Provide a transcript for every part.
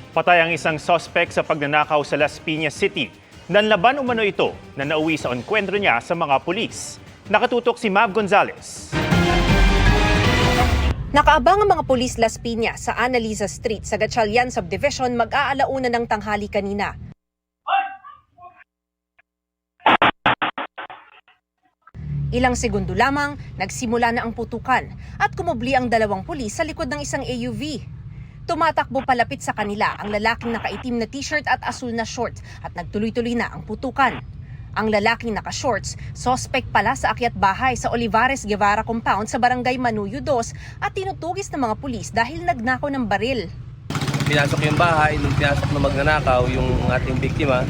Patay ang isang suspect sa pagnanakaw sa Las Piñas City. Nanlaban umano ito na nauwi sa enkwentro niya sa mga pulis. Nakatutok si Mav Gonzalez. Nakaabang ang mga pulis Las Piñas sa Analiza Street sa Gatchalian Subdivision mag-aalauna ng tanghali kanina. Ilang segundo lamang, nagsimula na ang putukan at kumubli ang dalawang pulis sa likod ng isang AUV. Tumatakbo palapit sa kanila ang lalaking nakaitim na t-shirt at asul na shorts at nagtuloy-tuloy na ang putukan. Ang lalaking naka-shorts, suspect pala sa akyat bahay sa Olivares Guevara Compound sa Barangay Manuyo 2 at tinutugis ng mga pulis dahil nagnakaw ng baril. Pinasok yung bahay, nung pinasok na magnanakaw yung ating biktima,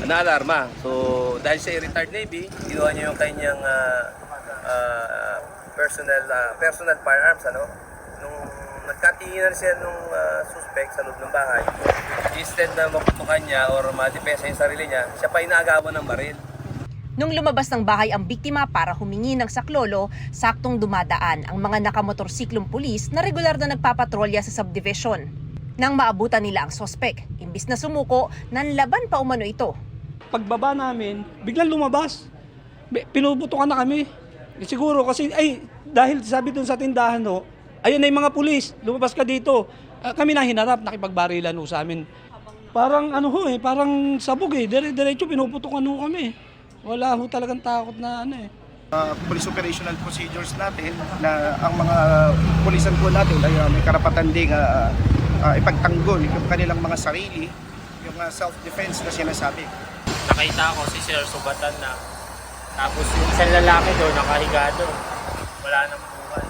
na-alarma. So dahil sa retired Navy, ginawa niya yung kanyang personal firearms. Nung nagkatinginan siya nung suspect sa loob ng bahay, instead na maputukan niya or madepesa yung sarili niya, siya pa inaagawan ng baril. Nung lumabas ng bahay ang biktima para humingi ng saklolo, saktong dumadaan ang mga nakamotorsiklong pulis na regular na nagpapatrolya sa subdivision. Nang maabutan nila ang suspect, imbis na sumuko, nanlaban pa umano ito. Pagbaba namin, biglang lumabas. Pinuputukan na kami. Siguro kasi, dahil sabi dun sa tindahan, ayun na yung mga pulis, lumabas ka dito. Kami na hinarap, nakipagbarilan sa amin. Parang parang sabog dire-diretso pinuputukan kami. Wala talagang takot na Police operational procedures natin na ang mga pulisan po natin ay may karapatan ding ipagtanggol yung kanilang mga sarili, yung self-defense na sinasabi. Nakita ko si Sir subatan na. Tapos yung isang lalaki doon, nakahiga doon. Wala nang buhay.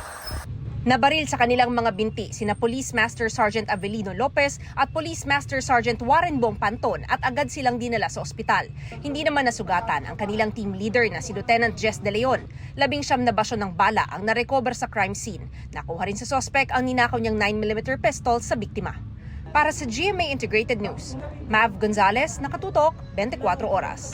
Nabaril sa kanilang mga binti sina Police Master Sergeant Avelino Lopez at Police Master Sergeant Warren Bong Panton at agad silang dinala sa ospital. Hindi naman nasugatan ang kanilang team leader na si Lieutenant Jess De Leon. 19 na basyo ng bala ang narecover sa crime scene. Nakuha rin sa suspect ang ninakaw niyang 9mm pistol sa biktima. Para sa GMA Integrated News, Mav Gonzalez, nakatutok, 24 oras.